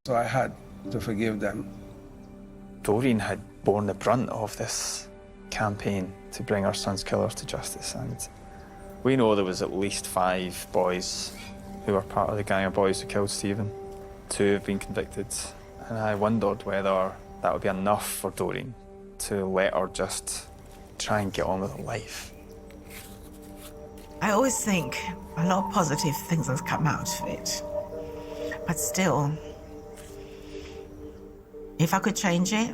So I had to forgive them. Doreen had borne the brunt of this campaign to bring our son's killers to justice, and we know there was at least 5 boys who were part of the gang of boys who killed Stephen. 2 have been convicted, and I wondered whether that would be enough for Doreen to let her just try and get on with her life. I always think a lot of positive things have come out of it. But still, if I could change it,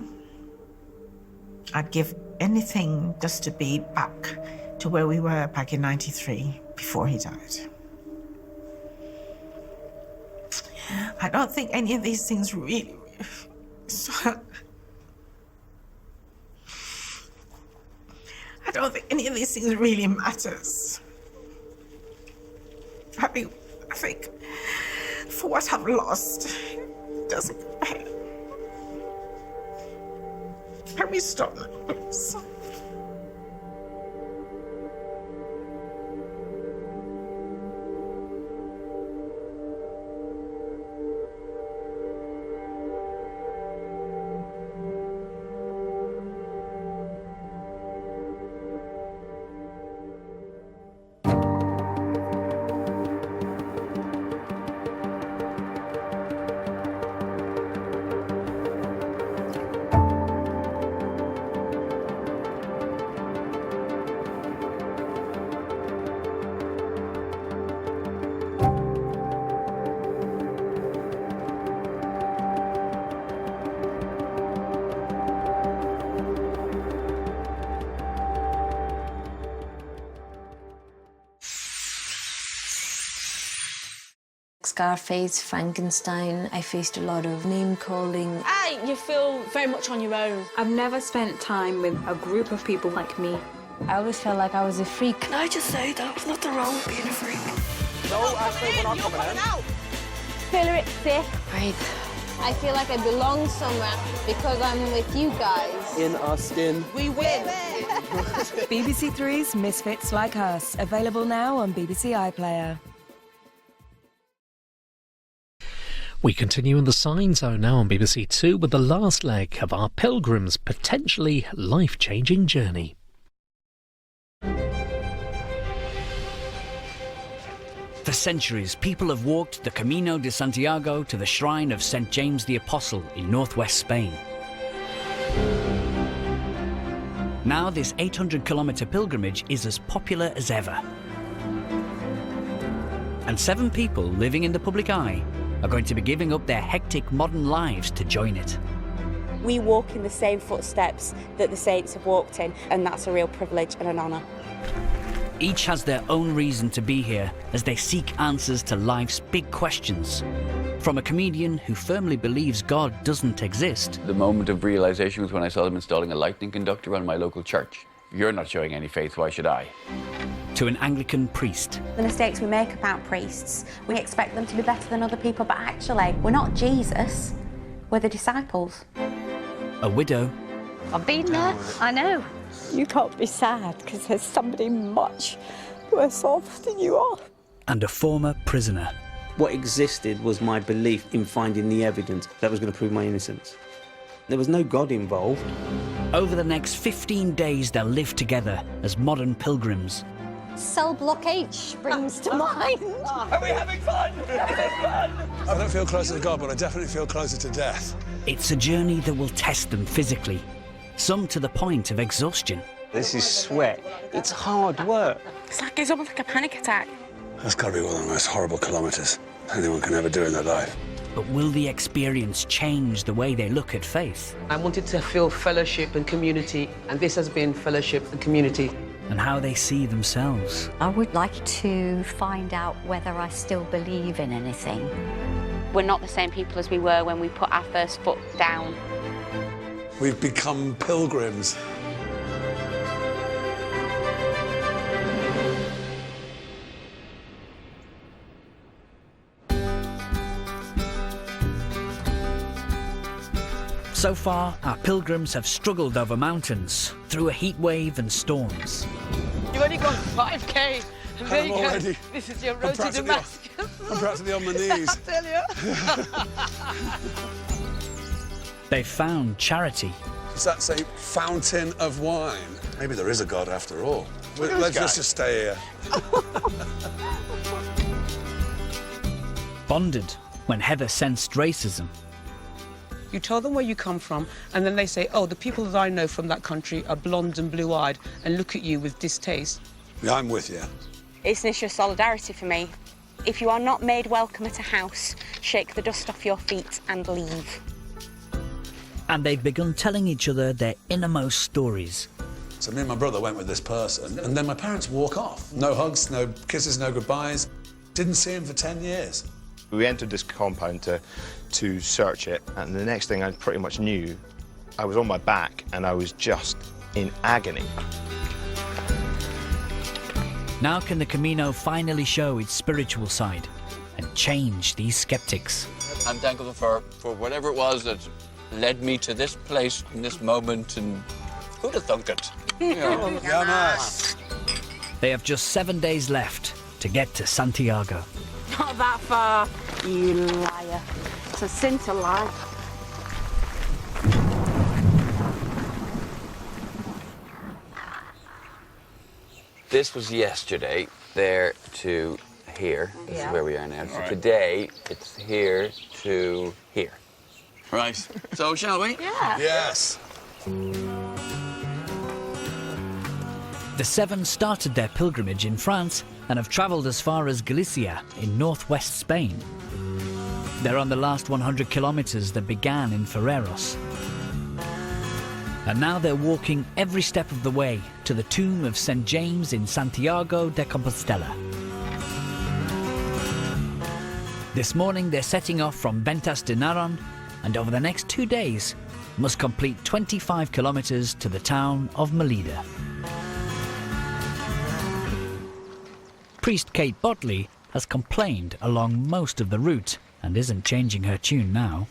I'd give anything just to be back to where we were back in '93 before he died. I don't think any of these things really... I don't think any of these things really matters. I think for what I've lost, it doesn't compare. Can we stop that, please? Scarface, Frankenstein, I faced a lot of name-calling. You feel very much on your own. I've never spent time with a group of people like me. I always felt like I was a freak. Can I just say that was nothing wrong with being a freak? No, Ashley, we're not coming in. Feel sick. Breathe. I feel like I belong somewhere because I'm with you guys. In our skin. We win. BBC Three's Misfits Like Us, available now on BBC iPlayer. We continue in the Sign Zone now on BBC Two with the last leg of our pilgrim's potentially life-changing journey. For centuries, people have walked the Camino de Santiago to the shrine of St. James the Apostle in northwest Spain. Now this 800-kilometre pilgrimage is as popular as ever. And 7 people living in the public eye are going to be giving up their hectic modern lives to join it. We walk in the same footsteps that the saints have walked in, and that's a real privilege and an honour. Each has their own reason to be here as they seek answers to life's big questions. From a comedian who firmly believes God doesn't exist. The moment of realisation was when I saw them installing a lightning conductor on my local church. If you're not showing any faith, why should I? To an Anglican priest. The mistakes we make about priests, we expect them to be better than other people, but actually, we're not Jesus, we're the disciples. A widow. I've been there, I know. You can't be sad because there's somebody much worse off than you are. And a former prisoner. What existed was my belief in finding the evidence that was going to prove my innocence. There was no God involved. Over the next 15 days, they'll live together as modern pilgrims. Cell block H springs to mind. Are we having fun? I don't feel closer to God, but I definitely feel closer to death. It's a journey that will test them physically, some to the point of exhaustion. This is sweat. It's hard work. It's almost like a panic attack. That's got to be one of the most horrible kilometres anyone can ever do in their life. But will the experience change the way they look at faith? I wanted to feel fellowship and community, and this has been fellowship and community. And how they see themselves. I would like to find out whether I still believe in anything. We're not the same people as we were when we put our first foot down. We've become pilgrims. So far, our pilgrims have struggled over mountains, through a heat wave and storms. You've only gone 5k, and there you already. go. This is your road to Damascus. I'm practically on my knees. I tell you. They found charity. Does that say fountain of wine? Maybe there is a God after all. Let's just stay here. Bonded when Heather sensed racism. You tell them where you come from, and then they say, oh, the people that I know from that country are blonde and blue-eyed, and look at you with distaste. Yeah, I'm with you. It's an issue of solidarity for me. If you are not made welcome at a house, shake the dust off your feet and leave. And they've begun telling each other their innermost stories. So me and my brother went with this person, and then my parents walk off. No hugs, no kisses, no goodbyes. Didn't see him for 10 years. We entered this compound to search it, and the next thing I pretty much knew, I was on my back and I was just in agony. Now can the Camino finally show its spiritual side and change these skeptics? I'm thankful for whatever it was that led me to this place in this moment, and who'd have thunk it? They have just 7 days left to get to Santiago. Not that far, you liar. It's a sin to lie. This was yesterday, there to here. This is where we are now. So Right. today, it's here to here. Right. So, shall we? Yeah. Yes. The seven started their pilgrimage in France and have travelled as far as Galicia in northwest Spain. They're on the last 100 kilometres that began in Ferreros. And now they're walking every step of the way to the tomb of St. James in Santiago de Compostela. This morning they're setting off from Ventas de Naron, and over the next 2 days must complete 25 kilometres to the town of Melida. Priest Kate Botley has complained along most of the route and isn't changing her tune now.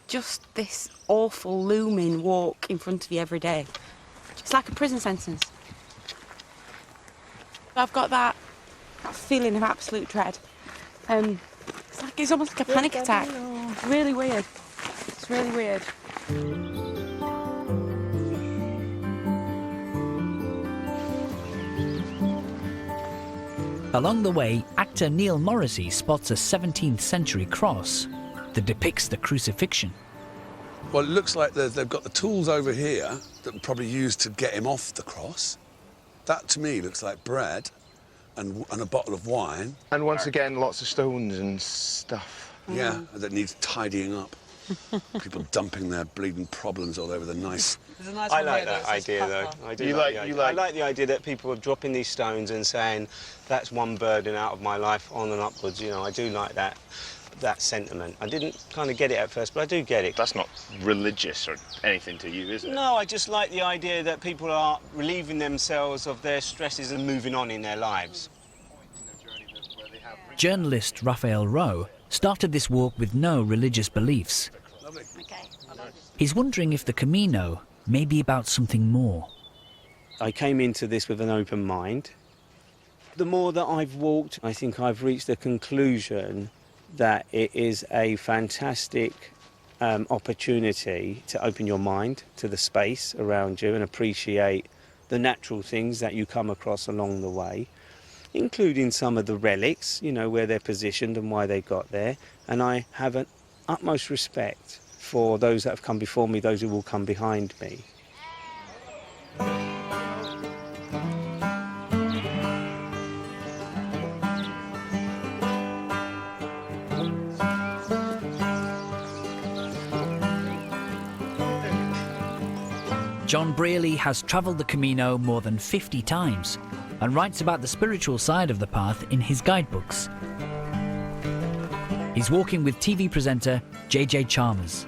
Just this awful looming walk in front of you every day. It's like a prison sentence. I've got that feeling of absolute dread. It's almost like a panic attack. It's really weird. It's really weird. Along the way, actor Neil Morrissey spots a 17th century cross that depicts the crucifixion. Well, it looks like they've got the tools over here that were probably used to get him off the cross. That, to me, looks like bread and a bottle of wine. And once again, lots of stones and stuff. Yeah, that needs tidying up. People dumping their bleeding problems all over the nice... I like that idea, though. I like the idea that people are dropping these stones and saying, that's one burden out of my life, on and upwards. You know, I do like that sentiment. I didn't kind of get it at first, but I do get it. That's not religious or anything to you, is it? No, I just like the idea that people are relieving themselves of their stresses and moving on in their lives. Journalist Raphael Rowe started this walk with no religious beliefs. He's wondering if the Camino may be about something more. I came into this with an open mind. The more that I've walked, I think I've reached the conclusion that it is a fantastic opportunity to open your mind to the space around you and appreciate the natural things that you come across along the way, including some of the relics, you know, where they're positioned and why they got there. And I have an utmost respect for those that have come before me, those who will come behind me. John Brearley has travelled the Camino more than 50 times and writes about the spiritual side of the path in his guidebooks. He's walking with TV presenter JJ Chalmers.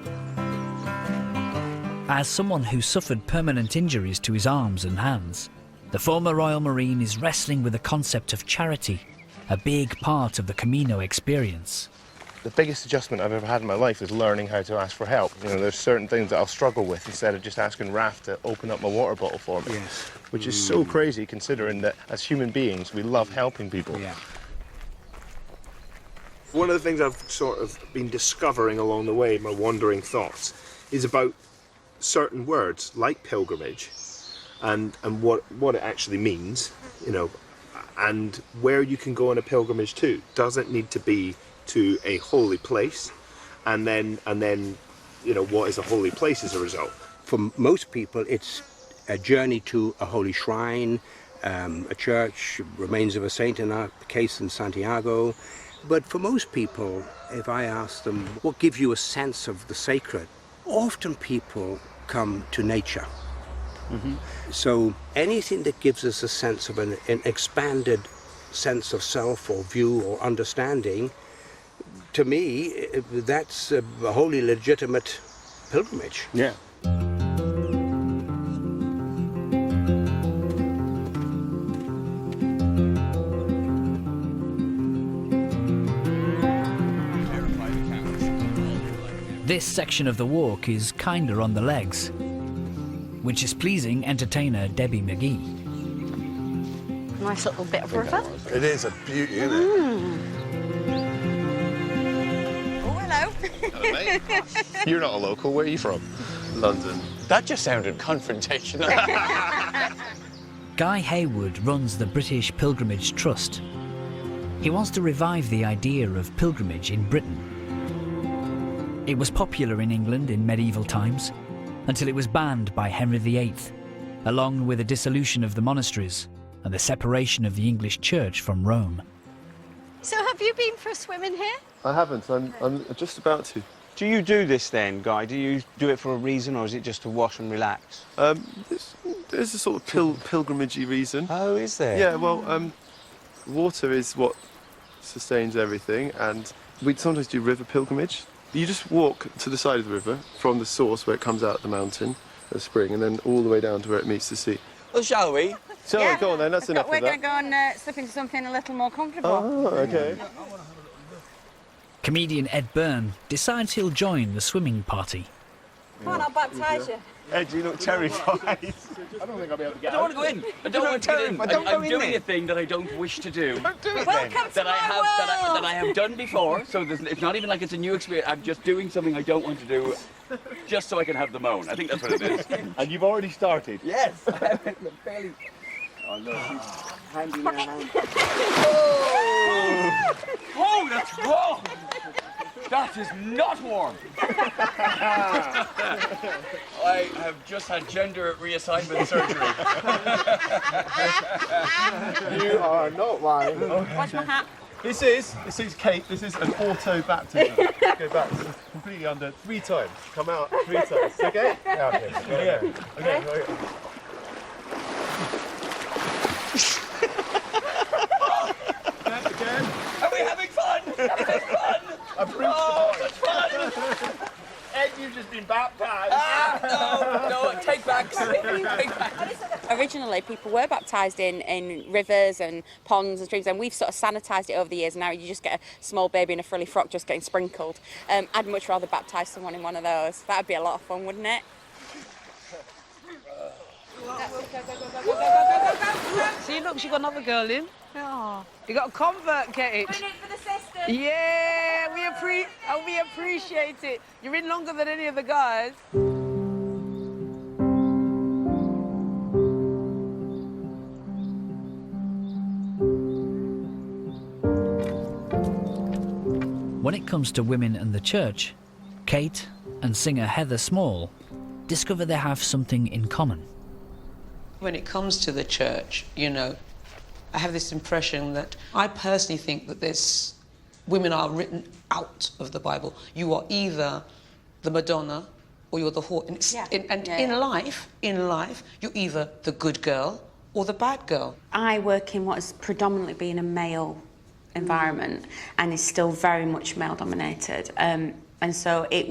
As someone who suffered permanent injuries to his arms and hands, the former Royal Marine is wrestling with the concept of charity, a big part of the Camino experience. The biggest adjustment I've ever had in my life is learning how to ask for help. You know, there's certain things that I'll struggle with instead of just asking Raf to open up my water bottle for me. Yes. Which is so crazy considering that as human beings, we love helping people. Yeah. One of the things I've sort of been discovering along the way, my wandering thoughts, is about certain words like pilgrimage and what it actually means, you know, and where you can go on a pilgrimage to. Doesn't need to be to a holy place, and then you know, what is a holy place as a result. For most people, it's a journey to a holy shrine, a church, remains of a saint in our case in Santiago. But for most people, if I ask them what gives you a sense of the sacred, often people come to nature. So anything that gives us a sense of an expanded sense of self or view or understanding, to me, that's a wholly legitimate pilgrimage. Yeah. This section of the walk is kinder on the legs, which is pleasing entertainer Debbie McGee. Nice little bit of river. It is a beauty, isn't it? Oh, hello. Hello, mate. You're not a local. Where are you from? London. That just sounded confrontational. Guy Haywood runs the British Pilgrimage Trust. He wants to revive the idea of pilgrimage in Britain. It was popular in England in medieval times, until it was banned by Henry VIII, along with the dissolution of the monasteries and the separation of the English Church from Rome. So have you been for a swim in here? I haven't. I'm just about to. Do you do this then, Guy? Do you do it for a reason, or is it just to wash and relax? There's a sort of pilgrimagey reason. Oh, is there? Yeah, well, water is what sustains everything, and we sometimes do river pilgrimage. You just walk to the side of the river from the source where it comes out of the mountain, the spring, and then all the way down to where it meets the sea. Well, shall we? So, Yeah. go on then, that's enough of that. We're going to go and slip into something a little more comfortable. Oh, okay. Comedian Ed Byrne decides he'll join the swimming party. Come on, I'll baptise you. Ed, you look terrified. I don't think I'll be able to get out. I don't want to go in. I don't want to get in. I'm doing a thing that I don't wish to do. Don't do it Welcome then. to my world. That I have done before, so it's not even like it's a new experience. I'm just doing something I don't want to do, just so I can have the moan. I think that's what it is. And you've already started? Yes. Fairly. Oh, look, he's handing me a hand. Oh, that's wrong. That is not warm. I have just had gender reassignment surgery. You are not lying. Watch my hat. This is Kate, this is an auto baptism. Go back, this is completely under 3 times. Come out 3 times, okay? Yeah, okay. Okay. Again. Are we having fun? Having fun? I've reached that's fun. Ed, you've just been baptised. No, take back. Originally, people were baptised in rivers and ponds and streams, and we've sort of sanitised it over the years. And now you just get a small baby in a frilly frock just getting sprinkled. I'd much rather baptise someone in one of those. That'd be a lot of fun, wouldn't it? See, look, she got another girl in. Oh. You got a convert, Kate. We're in it for the sisters. Yeah, we appreciate it. You're in longer than any of the guys. When it comes to women and the church, Kate and singer Heather Small discover they have something in common. When it comes to the church, you know, I have this impression that I personally think that women are written out of the Bible. You are either the Madonna or you're the whore. And in life, you're either the good girl or the bad girl. I work in what has predominantly been a male environment and is still very much male dominated. And so there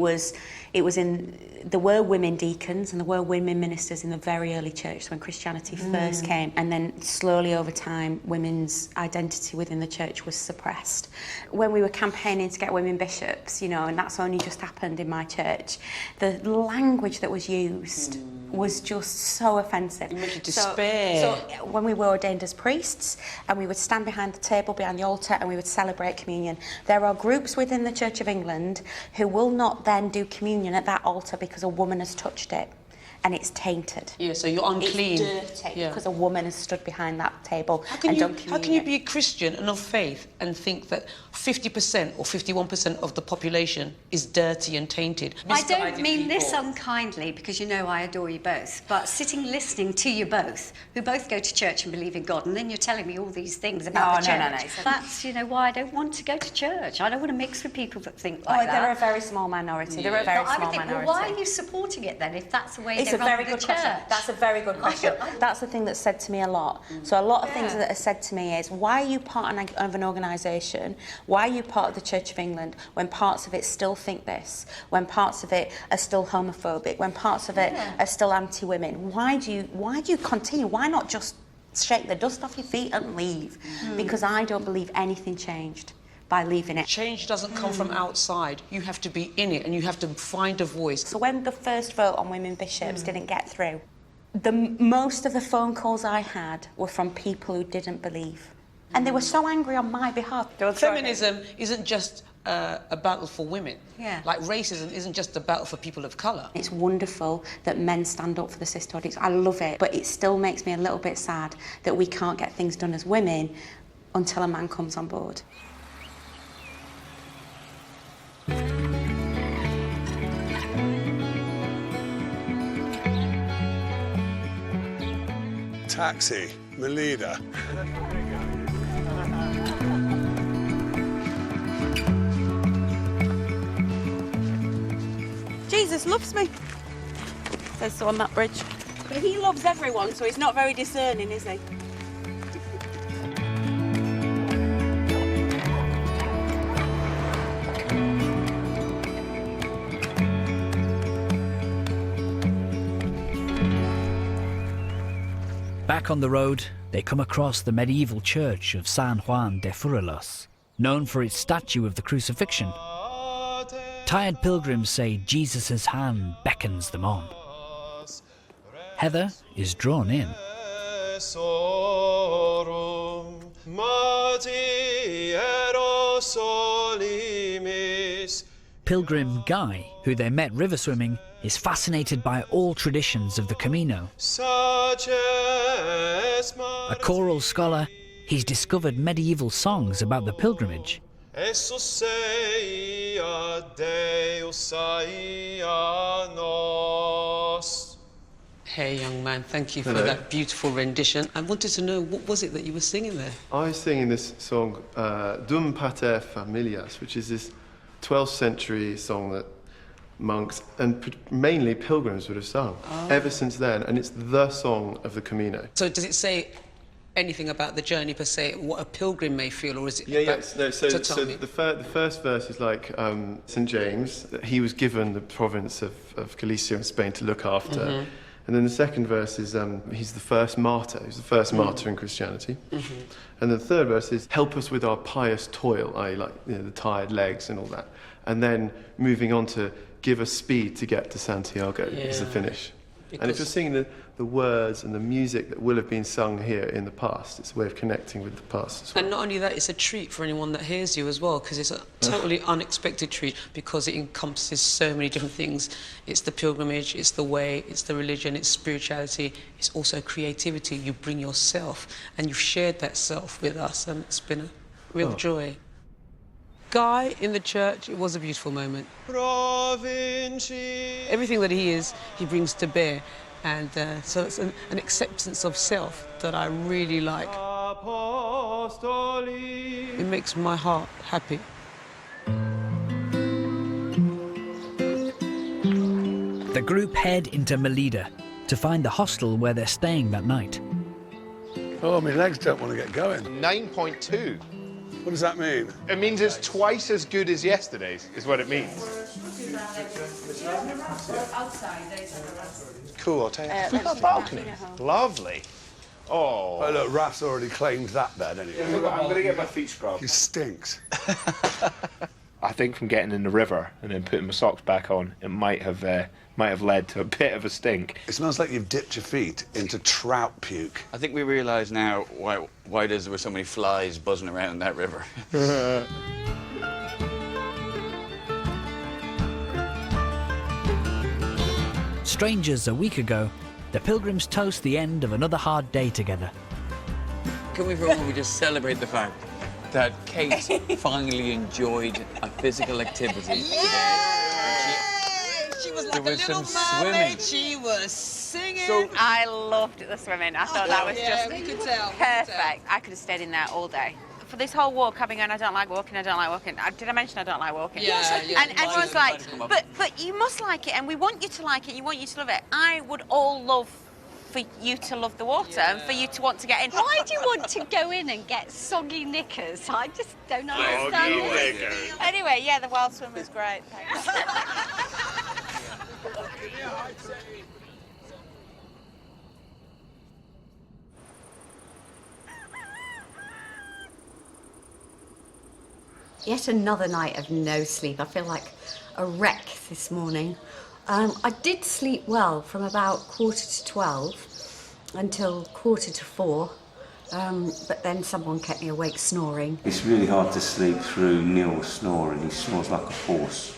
were women deacons and there were women ministers in the very early church when Christianity first came, and then slowly over time women's identity within the church was suppressed. When we were campaigning to get women bishops, you know, and that's only just happened in my church, the language that was used was just so offensive. You made you despair. So when we were ordained as priests and we would stand behind the table, behind the altar, and we would celebrate communion, there are groups within the Church of England who will not then do communion at that altar because a woman has touched it. And it's tainted. Yeah, so you're unclean. It's dirty because a woman has stood behind that table How and done communion. How can you be a Christian and of faith and think that 50% or 51% of the population is dirty and tainted? I don't mean this unkindly, because you know I adore you both, but sitting listening to you both, who both go to church and believe in God, and then you're telling me all these things about the church. No. That's, you know, why I don't want to go to church. I don't want to mix with people that think like that. They're a very small minority. They're a very small minority. Well, why are you supporting it then, if that's the way It's a very good question. That's a very good question. That's the thing that's said to me a lot. So a lot of things that are said to me is, why are you part of an organisation? Why are you part of the Church of England when parts of it still think this? When parts of it are still homophobic? When parts of it are still anti-women? Why do you continue? Why not just shake the dust off your feet and leave? Because I don't believe anything changed by leaving it. Change doesn't come from outside. You have to be in it and you have to find a voice. So when the first vote on women bishops didn't get through, most of the phone calls I had were from people who didn't believe. And they were so angry on my behalf. Feminism isn't just a battle for women. Yeah. Like racism isn't just a battle for people of colour. It's wonderful that men stand up for the sisterhoods. I love it. But it still makes me a little bit sad that we can't get things done as women until a man comes on board. Taxi, Melida. Jesus loves me. Says so on that bridge. But he loves everyone, so he's not very discerning, is he? Back on the road, they come across the medieval church of San Juan de Furelos, known for its statue of the crucifixion. Tired pilgrims say Jesus' hand beckons them on. Heather is drawn in. Pilgrim Guy, who they met river swimming, is fascinated by all traditions of the Camino. A choral scholar, he's discovered medieval songs about the pilgrimage. Hey, young man, thank you for that beautiful rendition. I wanted to know, what was it that you were singing there? I was singing this song, Dum Pater Familias, which is this 12th century song that monks and mainly pilgrims would have sung ever since then, and it's the song of the Camino. So does it say anything about the journey per se, what a pilgrim may feel, or is it So the first verse is like St. James, that he was given the province of Galicia in Spain to look after. And then the second verse is he's the first martyr. He's the first martyr in Christianity. And the third verse is help us with our pious toil, i.e. like the tired legs and all that. And then moving on to give us speed to get to Santiago is the finish. And if you're singing the words and the music that will have been sung here in the past, it's a way of connecting with the past as well. And not only that, it's a treat for anyone that hears you as well, because it's a totally unexpected treat, because it encompasses so many different things. It's the pilgrimage, it's the way, it's the religion, it's spirituality, it's also creativity. You bring yourself, and you've shared that self with us, and it's been a real joy. Guy in the church, it was a beautiful moment. Everything that he is, he brings to bear. And so it's an acceptance of self that I really like. It makes my heart happy. The group head into Melida to find the hostel where they're staying that night. Oh, my legs don't want to get going. 9.2. What does that mean? It means it's twice as good as yesterday's, is what it means. Cool, I'll take it. Look at that balcony. Lovely. Oh. Oh, look, Raf's already claimed that bed anyway. Yeah, I'm going to get my feet scrubbed. He stinks. I think from getting in the river and then putting my socks back on, it might have led to a bit of a stink. It smells like you've dipped your feet into trout puke. I think we realise now why there were so many flies buzzing around in that river. Strangers a week ago, the pilgrims toast the end of another hard day together. Can we for a moment just celebrate the fact that Kate finally enjoyed a physical activity today? She was There like was a little some mermaid. swimming. She was singing. So- I loved the swimming. I thought that was just we could tell. perfect. I could have stayed in there all day. For this whole walk, I've been going, I don't like walking, I don't like walking. Did I mention I don't like walking? Yeah, yeah. And everyone's like, but you must like it, and we want you to like it, you want you to love it. I would all love for you to love the water and for you to want to get in. Why do you want to go in and get soggy knickers? I just don't understand it. Anyway, yeah, the wild swim was great. Thanks. Yet another night of no sleep. I feel like a wreck this morning. I did sleep well from about 11:45 until 4:45, but then someone kept me awake snoring. It's really hard to sleep through Neil snoring. He snores like a horse.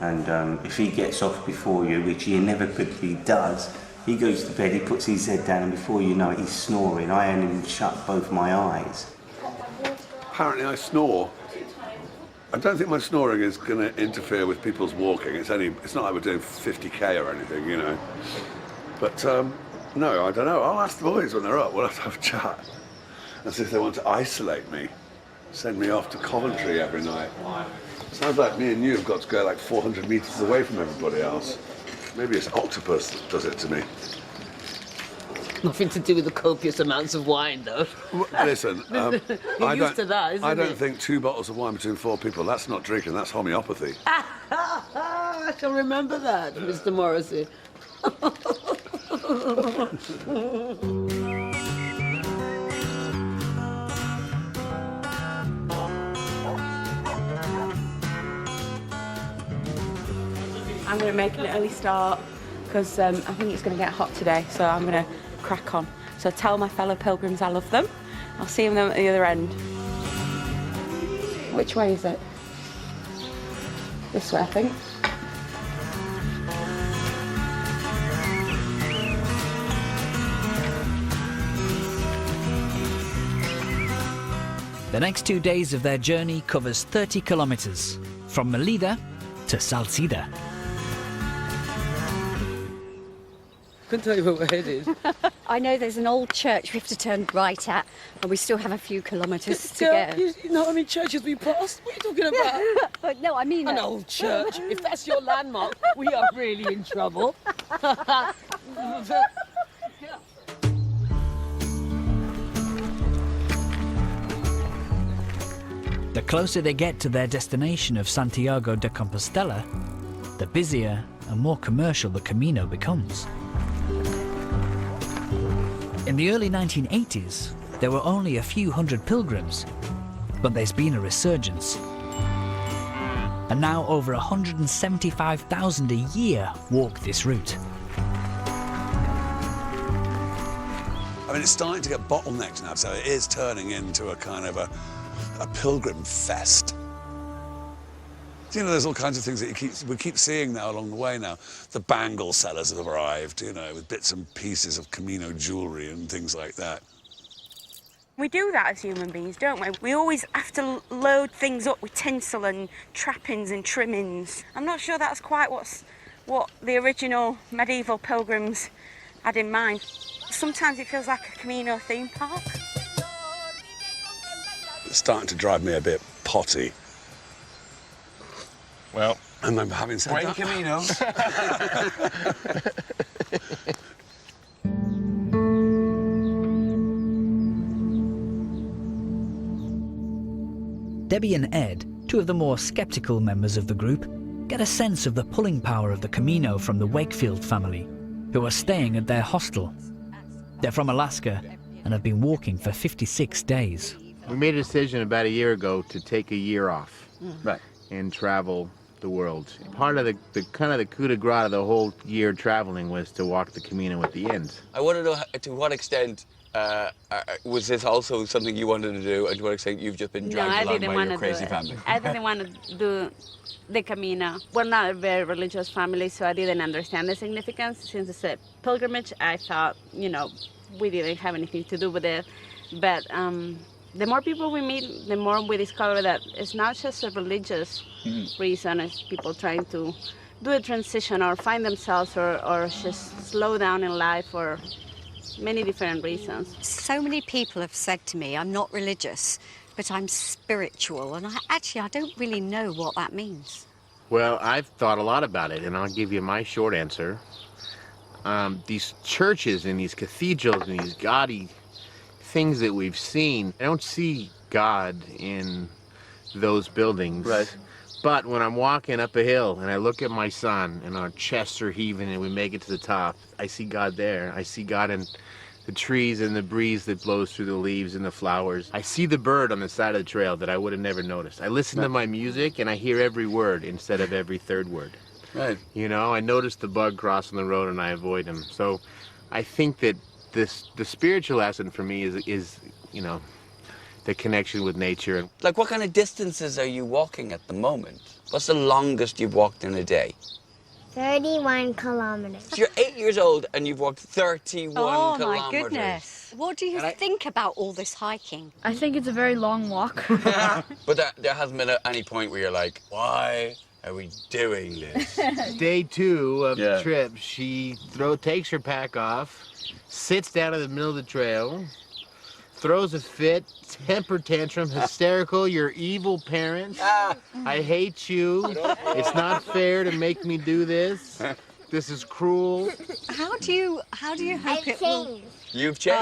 And if he gets off before you, which he inevitably does, he goes to bed, he puts his head down, and before you know it, he's snoring. I only shut both my eyes. Apparently I snore. I don't think my snoring is going to interfere with people's walking. It's not like we're doing 50k or anything, you know. But no, I don't know. I'll ask the boys when they're up. We'll have to have a chat. As if they want to isolate me, send me off to Coventry every night. Sounds like me and you have got to go like 400 metres away from everybody else. Maybe it's octopus that does it to me. Nothing to do with the copious amounts of wine, though. Listen, You're used to that, isn't I don't it? think 2 bottles of wine between 4 people, that's not drinking, that's homeopathy. I shall remember that, Mr. Morrissey. I'm going to make an early start because I think it's going to get hot today, so I'm going to crack on. So tell my fellow pilgrims I love them. I'll see them at the other end. Which way is it? This way, I think. The next 2 days of their journey covers 30 kilometres, from Melida to Salcida. Couldn't tell you where we're headed. I know there's an old church we have to turn right at, and we still have a few kilometres to Girl, go. you know how many churches we passed? What are you talking about? But no, I mean An old church. If that's your landmark, we are really in trouble. The closer they get to their destination of Santiago de Compostela, the busier and more commercial the Camino becomes. In the early 1980s, there were only a few hundred pilgrims, but there's been a resurgence. And now over 175,000 a year walk this route. I mean, it's starting to get bottlenecked now, so it is turning into a kind of a pilgrim fest. You know, there's all kinds of things that we keep seeing now along the way now. The bangle sellers have arrived, you know, with bits and pieces of Camino jewellery and things like that. We do that as human beings, don't we? We always have to load things up with tinsel and trappings and trimmings. I'm not sure that's quite what the original medieval pilgrims had in mind. Sometimes it feels like a Camino theme park. It's starting to drive me a bit potty. Well, I remember having said Buen that. Camino. Debbie and Ed, two of the more sceptical members of the group, get a sense of the pulling power of the Camino from the Wakefield family, who are staying at their hostel. They're from Alaska and have been walking for 56 days. We made a decision about a year ago to take a year off. Right. And travel the world. Part of the kind of the coup de grace of the whole year traveling was to walk the Camino at the end. I want to know to what extent was this also something you wanted to do, and to what extent you've just been dragged along by your crazy family? I didn't want to do the Camino. We're not a very religious family, so I didn't understand the significance. Since it's a pilgrimage, I thought, you know, we didn't have anything to do with it. But the more people we meet, the more we discover that it's not just a religious reason. It's people trying to do a transition or find themselves or just slow down in life or many different reasons. So many people have said to me, I'm not religious, but I'm spiritual. And I don't really know what that means. Well, I've thought a lot about it, and I'll give you my short answer. These churches and these cathedrals and these gaudy things that we've seen, I don't see God in those buildings. Right. But when I'm walking up a hill and I look at my son and our chests are heaving and we make it to the top, I see God there. I see God in the trees and the breeze that blows through the leaves and the flowers. I see the bird on the side of the trail that I would have never noticed. I listen to my music and I hear every word instead of every third word. Right. You know, I notice the bug crossing the road and I avoid him. So I think that the spiritual lesson for me is, you know, the connection with nature. Like, what kind of distances are you walking at the moment? What's the longest you've walked in a day? 31 kilometers. So you're 8 years old and you've walked 31 Oh, kilometers. my goodness. What do you think about all this hiking? I think it's a very long walk. But there hasn't been any point where you're like, why are we doing this? Day 2 of the trip, she takes her pack off, sits down in the middle of the trail, throws a fit, temper tantrum, hysterical, you're evil parents. I hate you. It's not fair to make me do this. This is cruel. How do you hope it will... You've changed.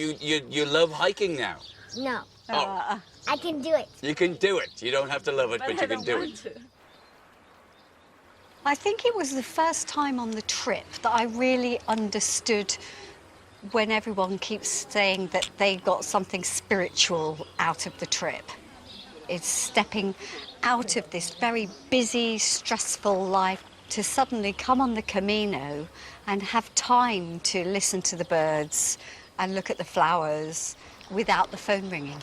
You love hiking now. No. Oh. I can do it. You can do it. You don't have to love it, but you can do it. I think it was the first time on the trip that I really understood when everyone keeps saying that they got something spiritual out of the trip. It's stepping out of this very busy, stressful life to suddenly come on the Camino and have time to listen to the birds and look at the flowers without the phone ringing.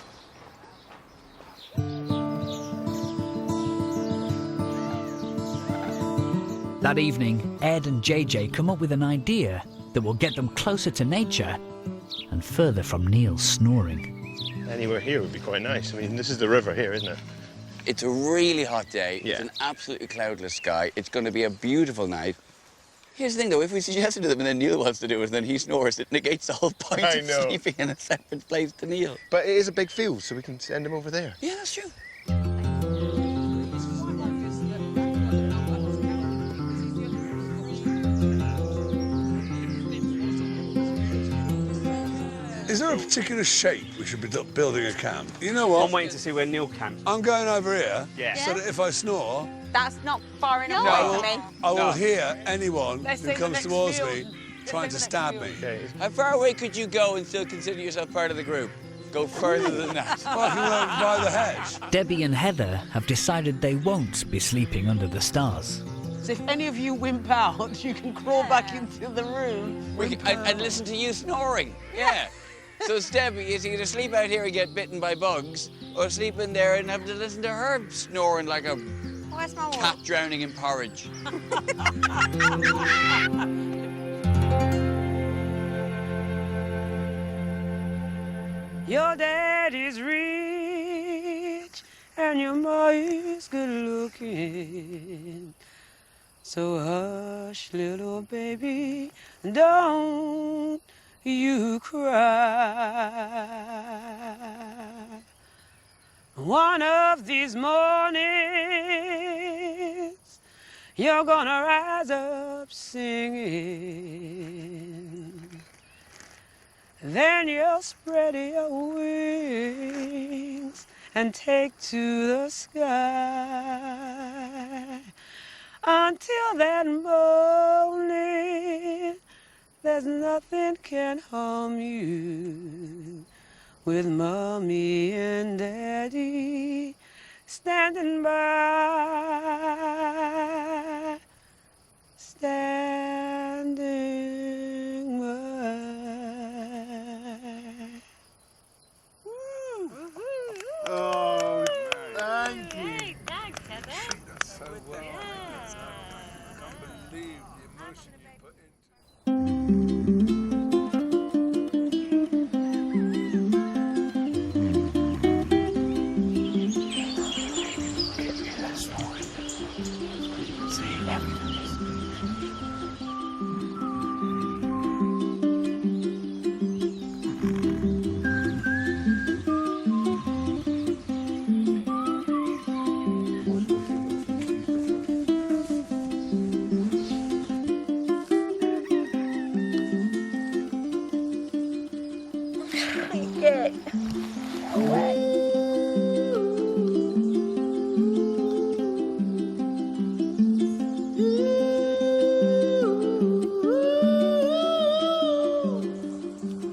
That evening, Ed and JJ come up with an idea that will get them closer to nature and further from Neil's snoring. Anywhere here would be quite nice. I mean, this is the river here, isn't it? It's a really hot day. Yeah. It's an absolutely cloudless sky. It's going to be a beautiful night. Here's the thing, though. If we suggest it to them and then Neil wants to do it and then he snores, it negates the whole point of sleeping in a separate place to Neil. But it is a big field, so we can send him over there. Yeah, that's true. Is there a particular shape we should be building a camp? You know what? I'm waiting to see where Neil camps. I'm going over here, Yeah. so that if I snore, That's not far enough I away will, for me. I will hear anyone Let's who say the comes next towards field. me trying to stab me. How far away could you go and still consider yourself part of the group? Go further than that. Well, I can go by the hedge. Debbie and Heather have decided they won't be sleeping under the stars. So if any of you wimp out, you can crawl back into the room. And listen to you snoring. Yeah. So, Debbie, is he going to sleep out here and get bitten by bugs, or sleep in there and have to listen to her snoring like a cat drowning in porridge? Your daddy's rich and your ma is good looking. So hush, little baby, don't you cry. One of these mornings, you're gonna rise up singing. Then you'll spread your wings and take to the sky. Until that morning, there's nothing can harm you. With mommy and daddy standing by, standing by. Oh, thank you. Thanks, Heather. That's so well. I can't believe the emotion you put into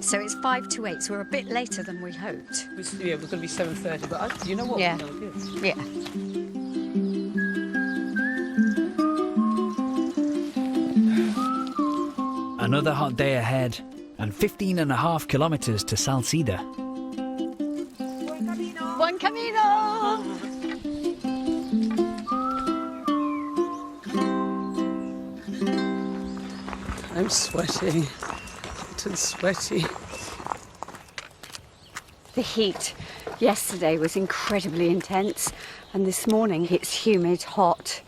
So it's 5 to 8, so we're a bit later than we hoped. Yeah, it was going to be 7:30, but you know what? Yeah. Yeah. Another hot day ahead, and 15.5 kilometers to Salcida. Buen camino! I'm sweaty. Hot and sweaty. The heat yesterday was incredibly intense, and this morning it's humid, hot.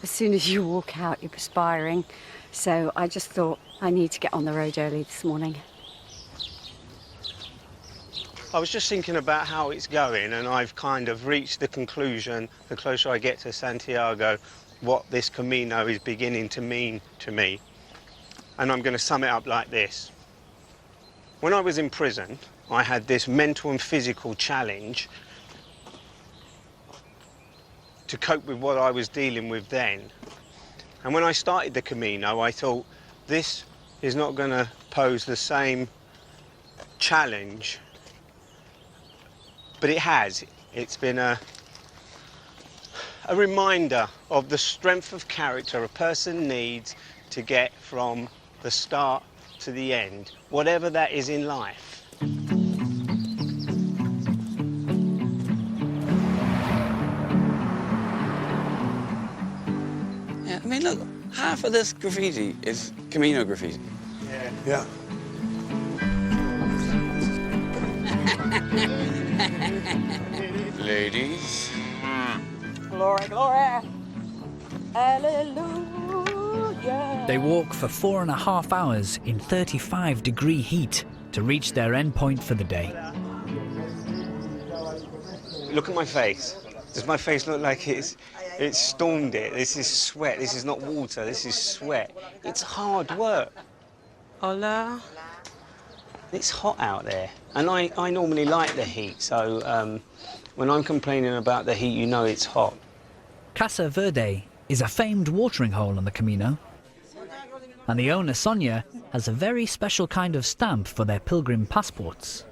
As soon as you walk out, you're perspiring. So I just thought I need to get on the road early this morning. I was just thinking about how it's going, and I've kind of reached the conclusion, the closer I get to Santiago, what this Camino is beginning to mean to me. And I'm going to sum it up like this. When I was in prison, I had this mental and physical challenge to cope with what I was dealing with then. And when I started the Camino, I thought, this is not going to pose the same challenge. But it has. It's been a reminder of the strength of character a person needs to get from the start to the end, whatever that is in life. Yeah, I mean, look, half of this graffiti is Camino graffiti. Yeah. Ladies. Glory, glory. Hallelujah. They walk for 4.5 hours in 35-degree heat to reach their endpoint for the day. Look at my face. Does my face look like it's stormed it? This is sweat. This is not water. This is sweat. It's hard work. Hola. It's hot out there, and I normally like the heat, so when I'm complaining about the heat, you know it's hot. Casa Verde is a famed watering hole on the Camino, and the owner, Sonia, has a very special kind of stamp for their pilgrim passports.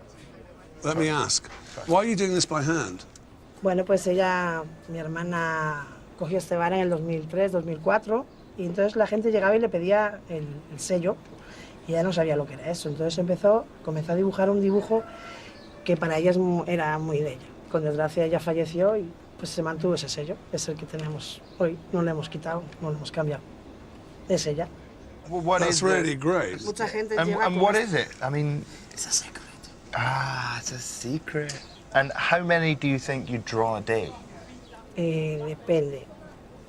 Let me ask, why are you doing this by hand? Bueno, pues ella, mi hermana, cogió este bar en el 2003, 2004, y entonces la gente llegaba y le pedía el sello, y ella no sabía lo que era eso. Entonces comenzó a dibujar un dibujo que para ella era muy de ella. Con desgracia ella falleció y pues se mantuvo ese sello. Es el que tenemos hoy. No lo hemos quitado, no lo hemos cambiado. Es ella. Well, That's really great. Mucha gente And lleva what is it? I mean... It's a secret. Ah, it's a secret. And how many do you think you draw a day? Depende.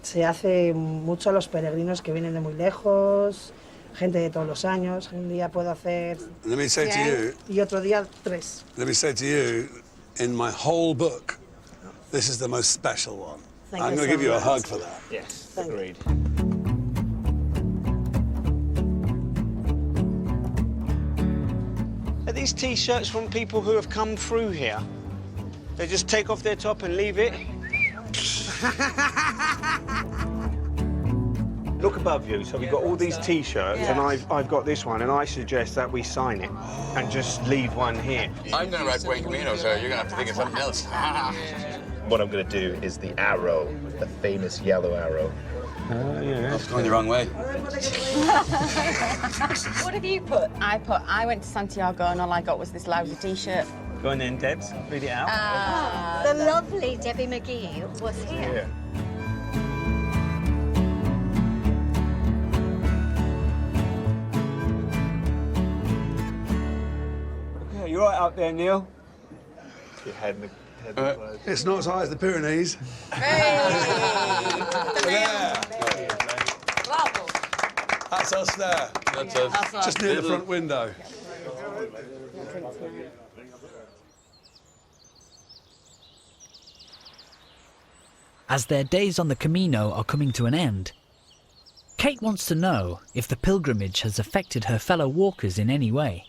Se hace mucho a los peregrinos que vienen de muy lejos, gente de todos los años. Un día puedo hacer Let me say to 100 you, y otro día 3. let me say to you, in my whole book, this is the most special one. Thank I'm you going to so give you a much. hug for that. Yes, Thank you. agreed. Are these T-shirts from people who have come through here? They just take off their top and leave it? Look above you, so we've got all these T-shirts, and I've got this one, and I suggest that we sign it and just leave one here. I'm going to write Buen Camino, so you're going to have to think of something else. What I'm going to do is the arrow, the famous yellow arrow. Oh, yeah. That's going the wrong way. What have you put? I went to Santiago and all I got was this lousy T-shirt. Go on then, Debs. Read it out. The lovely Debbie McGee was here. Yeah, you all right up there, Neil? Your head in the it's not as high as the Pyrenees. Hey! Bravo. That's us there. That's us. Just near the front window. As their days on the Camino are coming to an end, Kate wants to know if the pilgrimage has affected her fellow walkers in any way.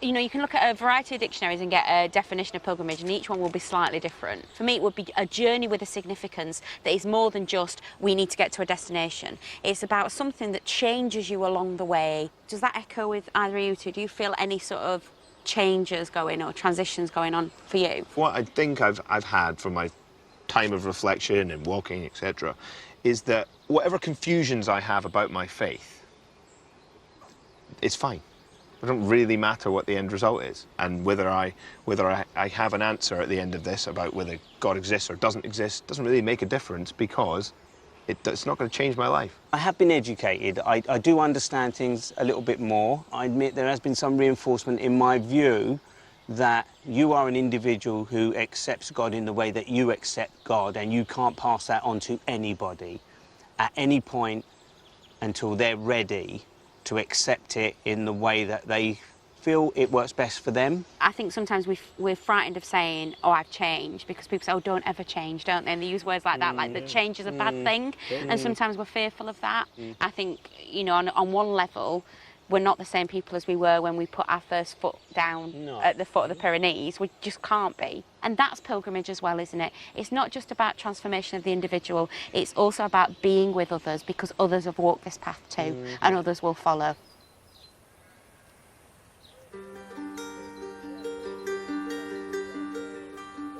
You know, you can look at a variety of dictionaries and get a definition of pilgrimage, and each one will be slightly different. For me, it would be a journey with a significance that is more than just, we need to get to a destination. It's about something that changes you along the way. Does that echo with either of you two? Do you feel any sort of changes going or transitions going on for you? What I think I've had from my time of reflection and walking, etc., is that whatever confusions I have about my faith, it's fine. It doesn't really matter what the end result is, and whether I have an answer at the end of this about whether God exists or doesn't exist doesn't really make a difference, because it's not going to change my life. I have been educated. I do understand things a little bit more. I admit there has been some reinforcement in my view that you are an individual who accepts God in the way that you accept God, and you can't pass that on to anybody at any point until they're ready to accept it in the way that they feel it works best for them. I think sometimes we're frightened of saying, oh, I've changed, because people say, oh, don't ever change, don't they? And they use words like that, like that change is a bad thing. And sometimes we're fearful of that. I think, you know, on one level, we're not the same people as we were when we put our first foot down at the foot of the Pyrenees. We just can't be. And that's pilgrimage as well, isn't it? It's not just about transformation of the individual, it's also about being with others, because others have walked this path too, and others will follow.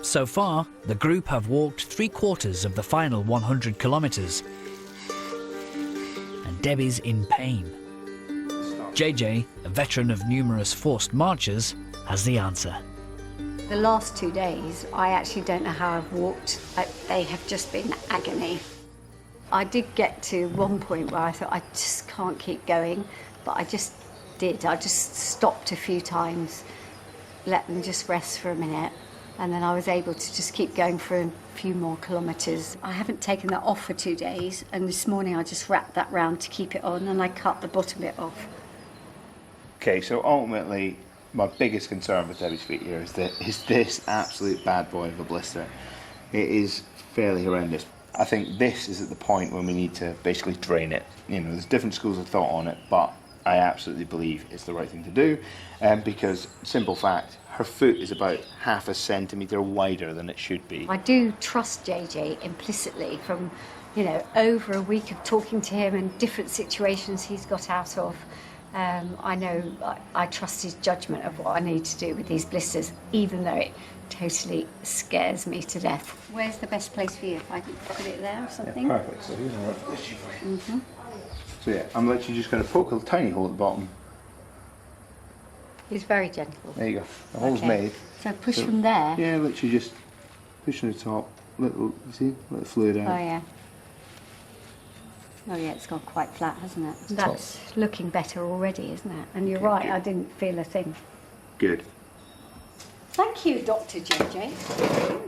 So far, the group have walked 3/4 of the final 100 kilometres. And Debbie's in pain. JJ, a veteran of numerous forced marches, has the answer. The last 2 days, I actually don't know how I've walked. They have just been agony. I did get to one point where I thought, I just can't keep going, but I just did. I just stopped a few times, let them just rest for a minute, and then I was able to just keep going for a few more kilometres. I haven't taken that off for 2 days, and this morning I just wrapped that round to keep it on, and I cut the bottom bit off. Okay, so ultimately, my biggest concern with Debbie's feet here is this absolute bad boy of a blister. It is fairly horrendous. I think this is at the point when we need to basically drain it. You know, there's different schools of thought on it, but I absolutely believe it's the right thing to do, because, simple fact, her foot is about half a centimetre wider than it should be. I do trust JJ implicitly from, you know, over a week of talking to him and different situations he's got out of. I know I trust his judgment of what I need to do with these blisters, even though it totally scares me to death. Where's the best place for you? If I can put it there or something? Yeah, perfect. So here's a rough issue for you. So yeah, I'm literally just going to poke a tiny hole at the bottom. He's very gentle. There you go. The hole's made. So push from there? Yeah, literally just push from the top. You see? Let the fluid out. Oh yeah. Oh yeah, it's gone quite flat, hasn't it? That's looking better already, isn't it? And you're right, I didn't feel a thing. Good. Thank you, Dr. JJ.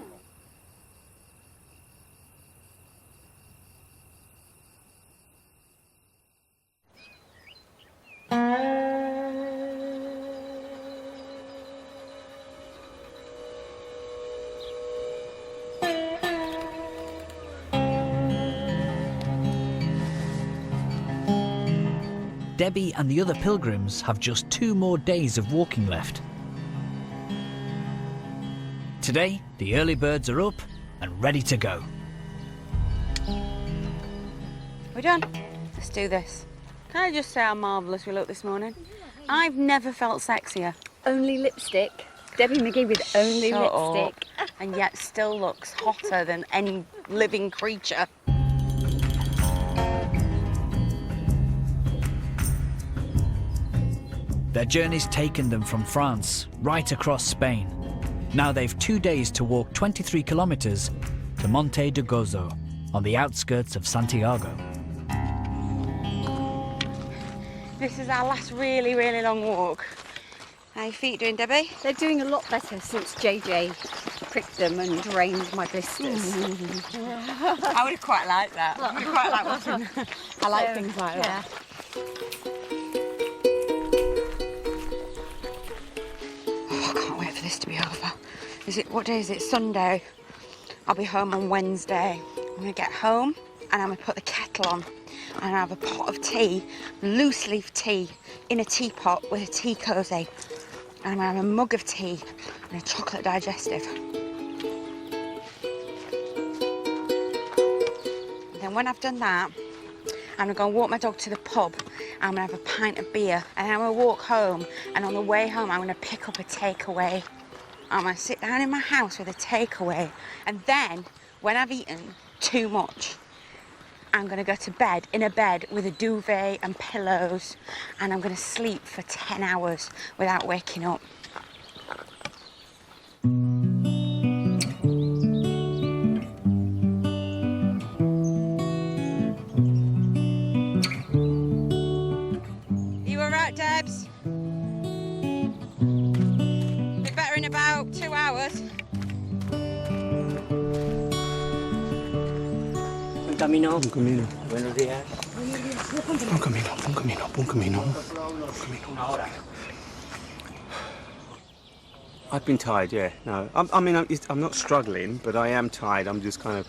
Debbie and the other pilgrims have just 2 more days of walking left. Today, the early birds are up and ready to go. We're done. Let's do this. Can I just say how marvellous we look this morning? I've never felt sexier. Only lipstick? Debbie McGee with only Shut lipstick. up. And yet still looks hotter than any living creature. Their journey's taken them from France right across Spain. Now they've 2 days to walk 23 kilometres to Monte de Gozo, on the outskirts of Santiago. This is our last really, really long walk. How are your feet doing, Debbie? They're doing a lot better since JJ pricked them and drained my blisters. I would have quite liked that. I would have quite liked watching. I like things like that. Oh, I can't wait for this to be over. What day is it? Sunday. I'll be home on Wednesday. I'm going to get home and I'm going to put the kettle on and have a pot of tea, loose leaf tea, in a teapot with a tea cosy. And I'm going to have a mug of tea and a chocolate digestive. And then when I've done that, I'm going to go and walk my dog to the pub. I'm going to have a pint of beer and I'm going to walk home, and on the way home I'm going to pick up a takeaway. I'm going to sit down in my house with a takeaway, and then when I've eaten too much, I'm going to go to bed in a bed with a duvet and pillows, and I'm going to sleep for 10 hours without waking up. You all right, Debs? Be better in about 2 hours. Camino. Camino. Buenos días. Buen camino, buen camino, buen camino. I've been tired, yeah. No, I'm not struggling, but I am tired. I'm just kind of...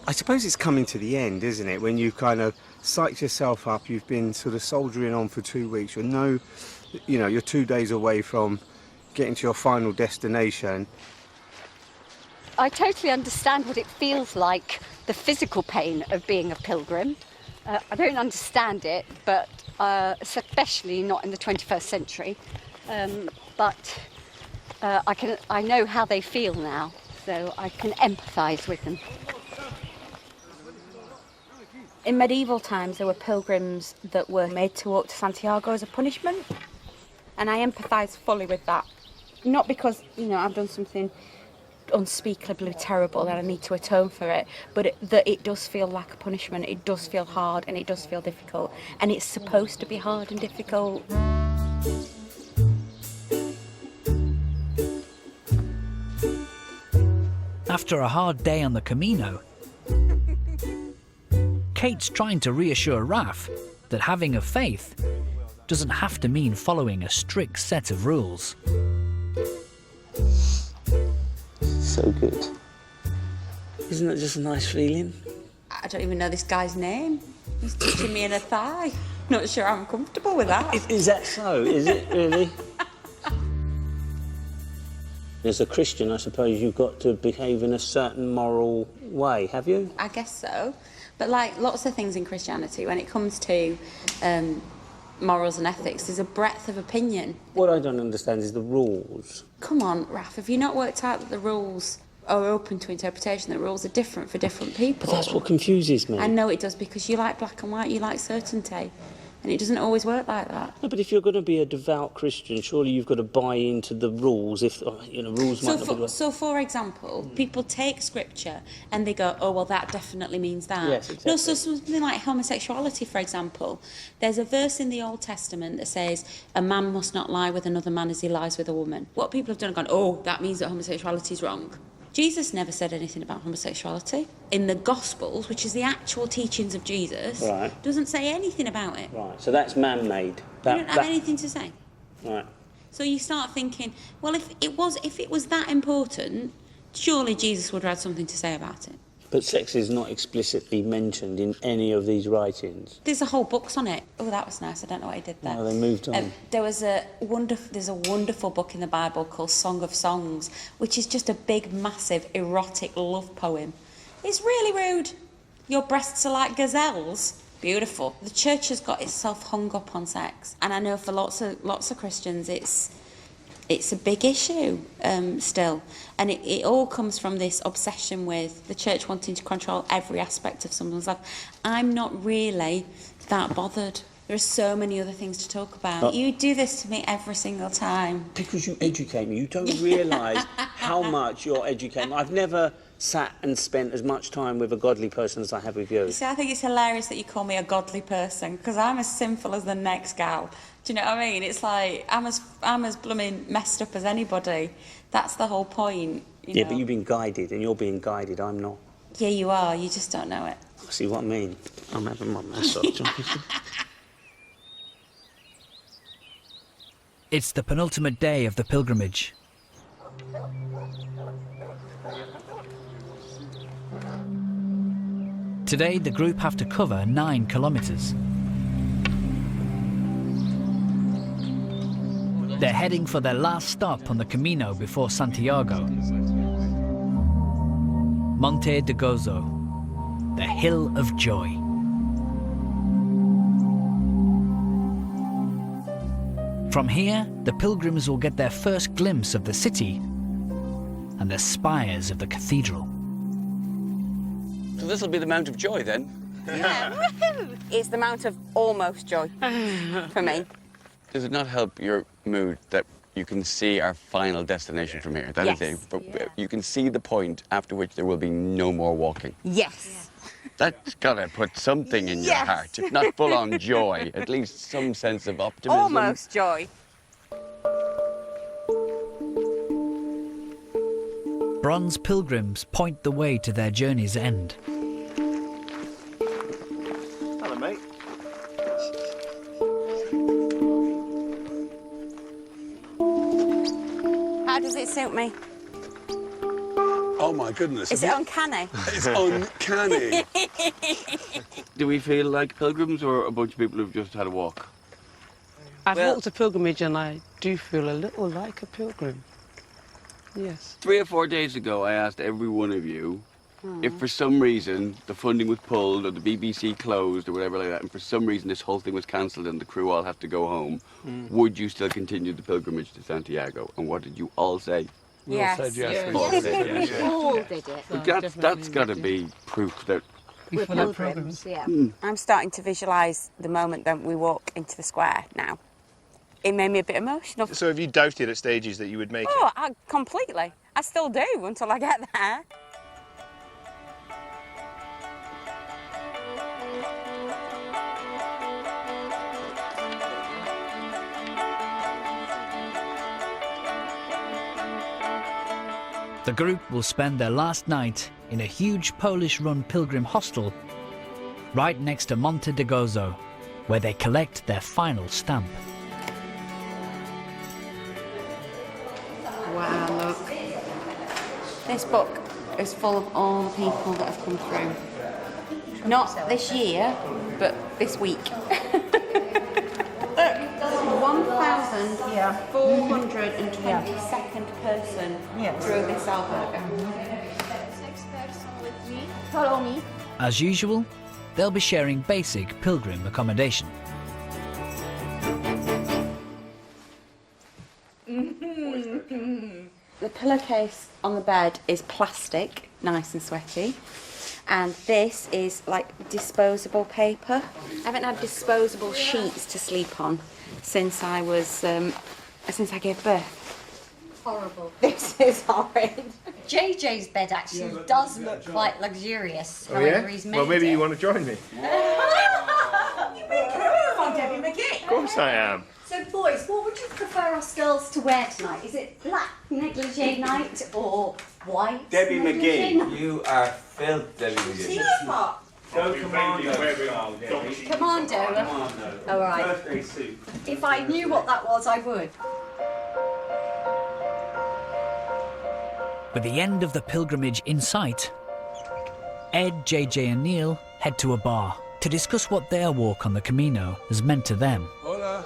I suppose it's coming to the end, isn't it? When you've kind of psyched yourself up, you've been sort of soldiering on for 2 weeks. You're 2 days away from getting to your final destination. I totally understand what it feels like, the physical pain of being a pilgrim. I don't understand it, but especially not in the 21st century. But I know how they feel now, so I can empathise with them. In medieval times, there were pilgrims that were made to walk to Santiago as a punishment, and I empathise fully with that. Not because, I've done something unspeakably terrible that I need to atone for it, but that it does feel like a punishment. It does feel hard and it does feel difficult, and it's supposed to be hard and difficult. After a hard day on the Camino, Kate's trying to reassure Raf that having a faith doesn't have to mean following a strict set of rules. So good. Isn't it just a nice feeling? I don't even know this guy's name. He's touching me in a thigh. Not sure I'm comfortable with that. Is that so? Is it really? As a Christian, I suppose you've got to behave in a certain moral way, have you? I guess so. But like lots of things in Christianity, when it comes to morals and ethics, there's a breadth of opinion. What I don't understand is the rules. Come on, Raf, have you not worked out that the rules are open to interpretation? The rules are different for different people. But that's what confuses me. I know it does, because you like black and white, you like certainty. And it doesn't always work like that. No, but if you're going to be a devout Christian, surely you've got to buy into the rules. If rules might not be right. So, for example, people take scripture and they go, "Oh, well, that definitely means that." Yes, exactly. No, so something like homosexuality, for example. There's a verse in the Old Testament that says, "A man must not lie with another man as he lies with a woman." What people have done is gone, "Oh, that means that homosexuality is wrong." Jesus never said anything about homosexuality. In the Gospels, which is the actual teachings of Jesus, right, doesn't say anything about it. Right, so that's man-made. You don't have anything to say. Right. So you start thinking, well, if it was that important, surely Jesus would have had something to say about it. But sex is not explicitly mentioned in any of these writings. There's a whole books on it. Oh, that was nice. I don't know what he did there. No, they moved on. There's a wonderful book in the Bible called Song of Songs, which is just a big, massive, erotic love poem. It's really rude. Your breasts are like gazelles. Beautiful. The church has got itself hung up on sex, and I know for lots of Christians, It's a big issue still, and it all comes from this obsession with the church wanting to control every aspect of someone's life. I'm not really that bothered. There are so many other things to talk about. But you do this to me every single time. Because you educate me. You don't realise how much you're educating me. I've never sat and spent as much time with a godly person as I have with you. See, I think it's hilarious that you call me a godly person, because I'm as sinful as the next gal. Do you know what I mean? It's like, I'm as blooming messed up as anybody. That's the whole point, you know? But you've been guided, and you're being guided, I'm not. Yeah, you are. You just don't know it. See what I mean? I'm having my massage. It's the penultimate day of the pilgrimage. Today, the group have to cover 9 kilometers. They're heading for their last stop on the Camino before Santiago. Monte de Gozo, the Hill of Joy. From here, the pilgrims will get their first glimpse of the city and the spires of the cathedral. So this will be the Mount of Joy then? Yeah, woohoo! It's the Mount of almost joy for me. Does it not help your mood that you can see our final destination from here? That is it. But you can see the point after which there will be no more walking. Yes. That's gotta put something in your heart. If not full-on joy, at least some sense of optimism. Almost joy. Bronze pilgrims point the way to their journey's end. Hello, mate. How does it suit me? Oh my goodness. Is it uncanny? It's uncanny. Do we feel like pilgrims or a bunch of people who've just had a walk? I've walked a pilgrimage and I do feel a little like a pilgrim. Yes. 3 or 4 days ago, I asked every one of you if for some reason the funding was pulled or the BBC closed or whatever like that, and for some reason this whole thing was cancelled and the crew all have to go home, would you still continue the pilgrimage to Santiago? And what did you all say? Yes. Said yes. All said yes. We all did it. But that's got to be proof that... We're pilgrims, yeah. I'm starting to visualise the moment that we walk into the square now. It made me a bit emotional. So have you doubted at stages that you would make Oh, it? completely. I still do until I get there. The group will spend their last night in a huge Polish-run pilgrim hostel right next to Monte de Gozo, where they collect their final stamp. Wow, look. This book is full of all the people that have come through. Not this year, but this week. Look, 1,422nd person through this albergue. Next person with me. Follow me. As usual, they'll be sharing basic pilgrim accommodation. The pillowcase on the bed is plastic, nice and sweaty. And this is like disposable paper. I haven't had disposable sheets to sleep on since I was, since I gave birth. Horrible. This is horrid. JJ's bed actually does look quite luxurious. Oh, yeah? However, he's made Well, maybe it. you want to join me. Come on, Debbie McGee. Of course I am. So, boys, what would you prefer us girls to wear tonight? Is it black negligee night or white Debbie negligee McGee, night? you are filth, Debbie McGee. Teapot. Go commando style, Debbie. Commando. All right. Birthday suit. If I knew what that was, I would. With the end of the pilgrimage in sight, Ed, JJ and Neil head to a bar to discuss what their walk on the Camino has meant to them. Hola.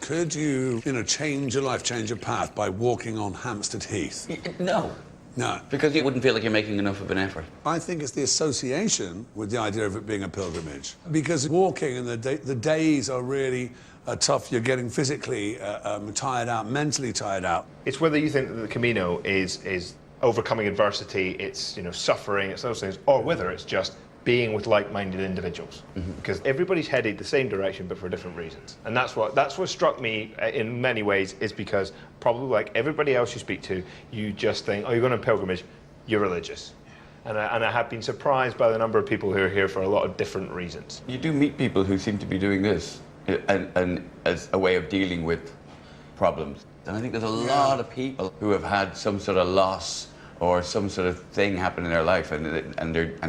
Could you, change your life, change your path by walking on Hampstead Heath? No. No. Because you wouldn't feel like you're making enough of an effort. I think it's the association with the idea of it being a pilgrimage. Because walking and the days are really tough. You're getting physically tired out, mentally tired out. It's whether you think that the Camino is overcoming adversity, it's suffering, it's those things, or whether it's just being with like-minded individuals. Because everybody's headed the same direction but for different reasons. And that's what struck me in many ways, is because probably like everybody else you speak to, you just think, oh, you're going on a pilgrimage, you're religious. And I have been surprised by the number of people who are here for a lot of different reasons. You do meet people who seem to be doing this and as a way of dealing with problems. And I think there's a lot of people who have had some sort of loss or some sort of thing happen in their life, and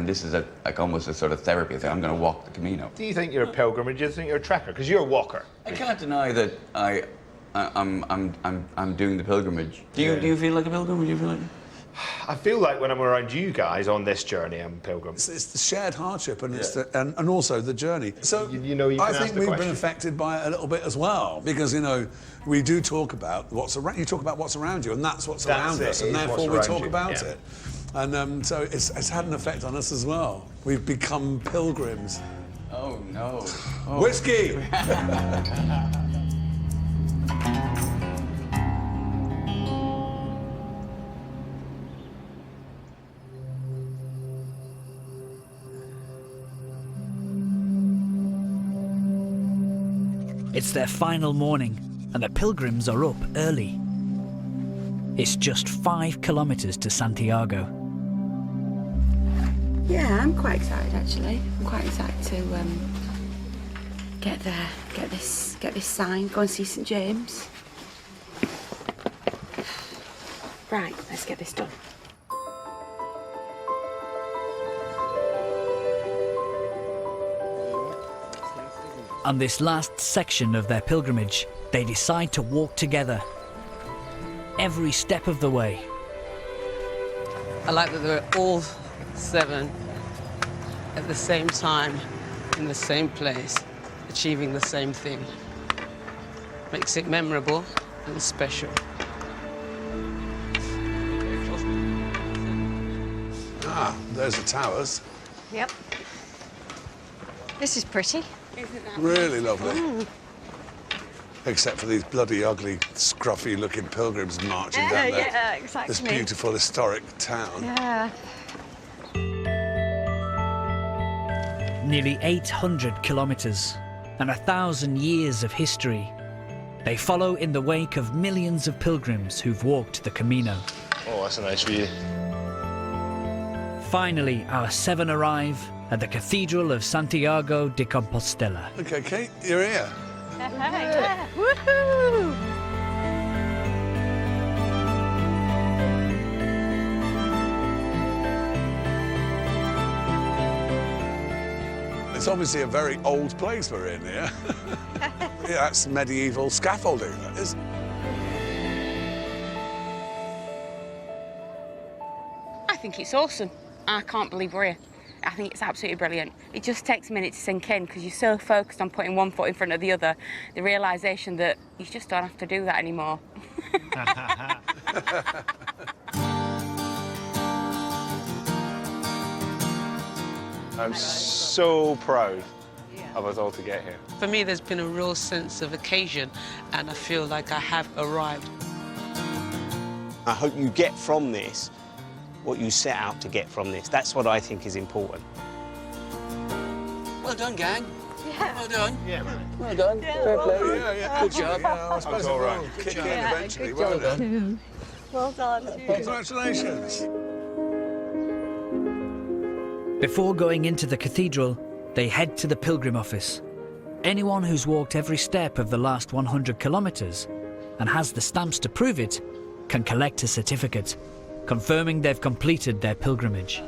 this is like almost a sort of therapy thing. I'm going to walk the Camino. Do you think you're a pilgrim, or do you think you're a trekker? Because you're a walker. I can't deny that I'm doing the pilgrimage. Do you feel like a pilgrim? Do you feel like? I feel like when I'm around you guys on this journey, I'm a pilgrim. It's the shared hardship and and also the journey. So I think we've been affected by it a little bit as well, because we do talk about what's around. You talk about what's around you, and that's what's around us, and therefore we talk about it. And so it's had an effect on us as well. We've become pilgrims. Oh no! Oh. Whiskey. It's their final morning, and the pilgrims are up early. It's just 5 kilometres to Santiago. Yeah, I'm quite excited actually. I'm quite excited to get there, get this sign, go and see St James. Right, let's get this done. On this last section of their pilgrimage, they decide to walk together, every step of the way. I like that they're all 7 at the same time, in the same place, achieving the same thing. Makes it memorable and special. Ah, there's the towers. Yep. This is pretty. Isn't that Really lovely. Except for these bloody ugly, scruffy-looking pilgrims marching down there. Yeah, exactly. This beautiful historic town. Yeah. Nearly 800 kilometres and 1,000 years of history. They follow in the wake of millions of pilgrims who've walked the Camino. Oh, that's a nice view. Finally, our 7 arrive at the Cathedral of Santiago de Compostela. OK, Kate, you're here. Yeah. Woohoo! It's obviously a very old place we're in here. Yeah, that's medieval scaffolding, that is. I think it's awesome. I can't believe we're here. I think it's absolutely brilliant. It just takes a minute to sink in because you're so focused on putting one foot in front of the other, the realisation that you just don't have to do that anymore. I'm so proud of us all to get here. For me, there's been a real sense of occasion, and I feel like I have arrived. I hope you get from this what you set out to get from this. That's what I think is important. Well done, gang. Yeah. Well done. Yeah, man. Well done. Yeah, Fair well play. done. Yeah. Good job. I suppose all right. Kick in Yeah, eventually, good won't job. it? Well done. Congratulations. Before going into the cathedral, they head to the pilgrim office. Anyone who's walked every step of the last 100 kilometres and has the stamps to prove it can collect a certificate, confirming they've completed their pilgrimage.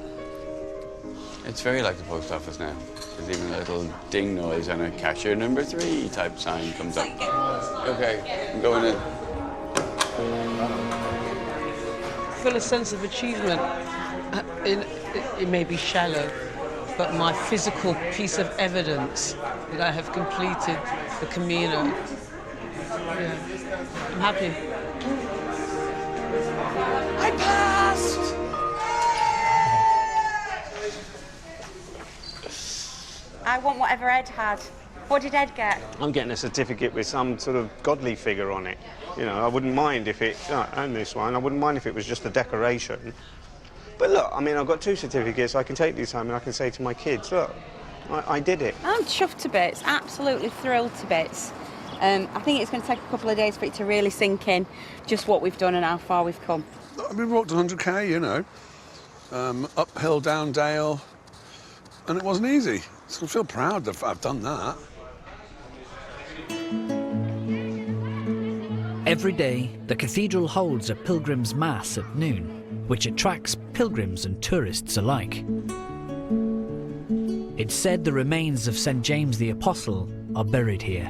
It's very like the post office now. There's even a little ding noise and a cashier number 3 type sign comes up. Okay, I'm going in. I feel a sense of achievement. It may be shallow, but my physical piece of evidence that I have completed the Camino. Yeah, I'm happy. I passed! last. I want whatever Ed had. What did Ed get? I'm getting a certificate with some sort of godly figure on it. You know, I wouldn't mind if it, and this one, I wouldn't mind if it was just a decoration. But look, I mean, I've got 2 certificates. I can take these home and I can say to my kids, look, I did it. I'm chuffed to bits, absolutely thrilled to bits. I think it's going to take a couple of days for it to really sink in just what we've done and how far we've come. I mean, we walked 100k, you know, uphill, down dale, and it wasn't easy. So I feel proud that I've done that. Every day, the cathedral holds a pilgrim's mass at noon, which attracts pilgrims and tourists alike. It's said the remains of St. James the Apostle are buried here.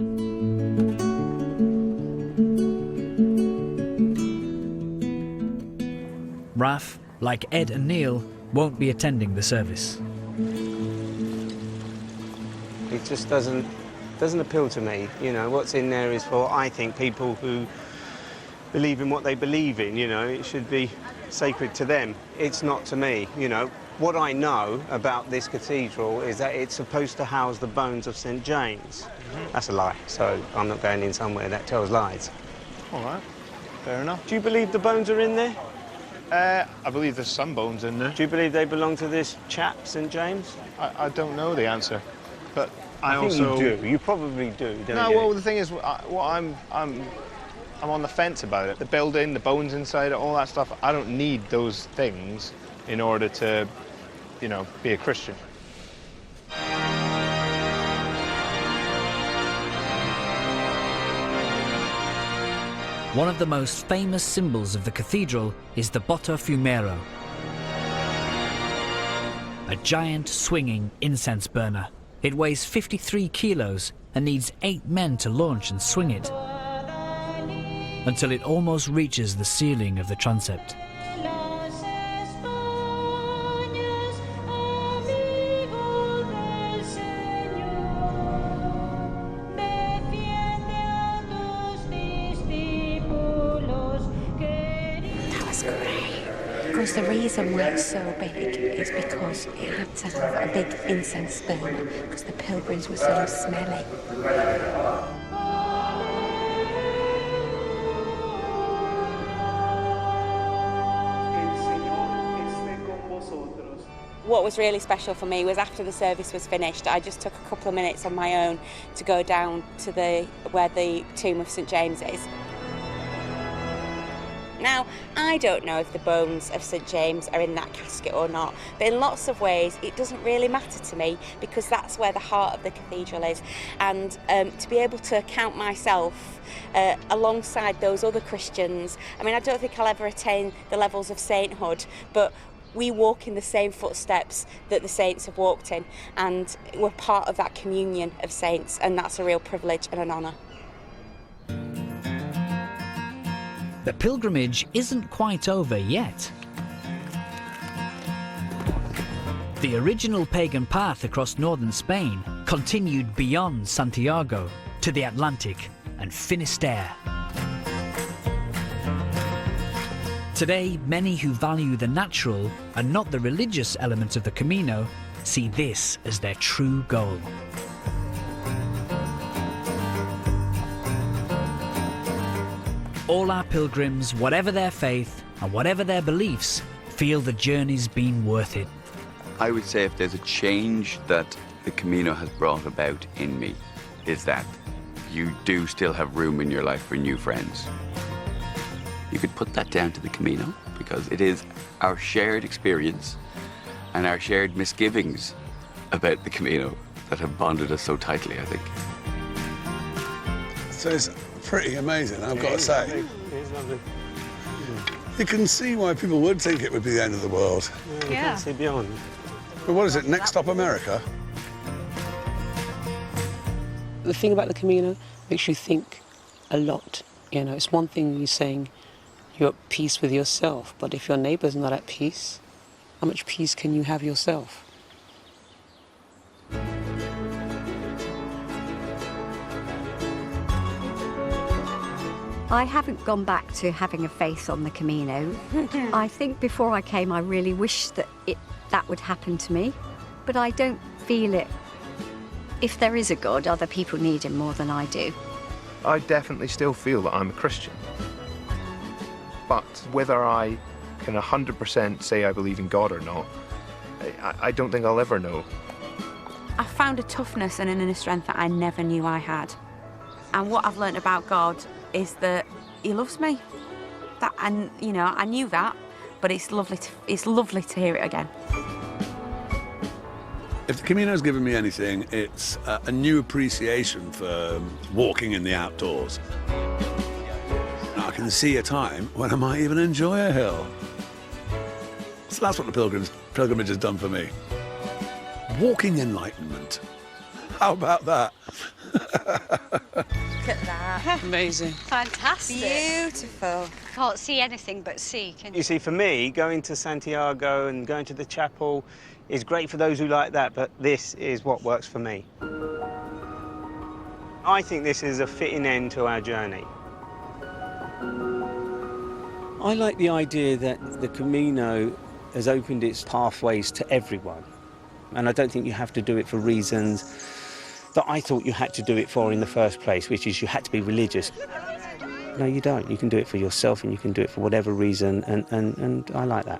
Raf, like Ed and Neil, won't be attending the service. It just doesn't appeal to me. You know, what's in there is for, I think, people who believe in what they believe in, you know. It should be sacred to them. It's not to me, you know. What I know about this cathedral is that it's supposed to house the bones of St. James. That's a lie, so I'm not going in somewhere that tells lies. All right, fair enough. Do you believe the bones are in there? I believe there's some bones in there. Do you believe they belong to this chap, St. James? I don't know the answer, but I think also... you do. You probably do, don't No, you? well, the thing is, I'm on the fence about it. The building, the bones inside it, all that stuff, I don't need those things in order to, you know, be a Christian. One of the most famous symbols of the cathedral is the Botta Fumero, a giant swinging incense burner. It weighs 53 kilos and needs 8 men to launch and swing it until it almost reaches the ceiling of the transept. Because the reason why it's so big is because it had to have a big incense burner because the pilgrims were so smelly. What was really special for me was after the service was finished, I just took a couple of minutes on my own to go down to where the tomb of St. James is. Now, I don't know if the bones of St. James are in that casket or not, but in lots of ways it doesn't really matter to me because that's where the heart of the cathedral is. And to be able to count myself alongside those other Christians, I mean, I don't think I'll ever attain the levels of sainthood, but we walk in the same footsteps that the saints have walked in, and we're part of that communion of saints, and that's a real privilege and an honour. The pilgrimage isn't quite over yet. The original pagan path across northern Spain continued beyond Santiago to the Atlantic and Finisterre. Today, many who value the natural and not the religious element of the Camino see this as their true goal. All our pilgrims, whatever their faith and whatever their beliefs, feel the journey's been worth it. I would say if there's a change that the Camino has brought about in me, is that you do still have room in your life for new friends. You could put that down to the Camino because it is our shared experience and our shared misgivings about the Camino that have bonded us so tightly, I think. So it's pretty amazing, I've got to say. It's lovely. You can see why people would think it would be the end of the world. You can't see beyond. But what is it, next stop America? The thing about the Camino makes you think a lot. You know, it's one thing you're saying you're at peace with yourself, but if your neighbour's not at peace, how much peace can you have yourself? I haven't gone back to having a faith on the Camino. I think before I came, I really wished that that would happen to me, but I don't feel it. If there is a God, other people need him more than I do. I definitely still feel that I'm a Christian. But whether I can 100% say I believe in God or not, I don't think I'll ever know. I found a toughness and an inner strength that I never knew I had. And what I've learnt about God is that he loves me. And you know, I knew that, but it's lovely to hear it again. If the Camino's given me anything, it's a new appreciation for walking in the outdoors. I can see a time when I might even enjoy a hill. So that's what the pilgrimage has done for me. Walking enlightenment. How about that? Look at that. Amazing. Fantastic. Beautiful. Can't see anything but sea, can you? You see, for me, going to Santiago and going to the chapel is great for those who like that, but this is what works for me. I think this is a fitting end to our journey. I like the idea that the Camino has opened its pathways to everyone. And I don't think you have to do it for reasons that I thought you had to do it for in the first place, which is you had to be religious. No, you don't. You can do it for yourself and you can do it for whatever reason, and I like that.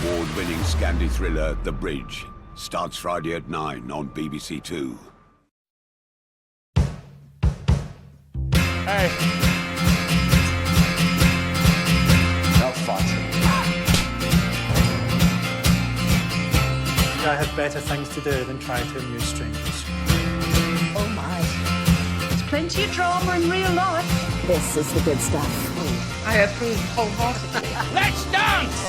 Award-winning Scandi thriller The Bridge starts Friday at 9 on BBC Two. Hey. That's fun. I have better things to do than try to amuse strangers. Oh my. There's plenty of drama in real life. This is the good stuff. I approve wholeheartedly. Let's dance!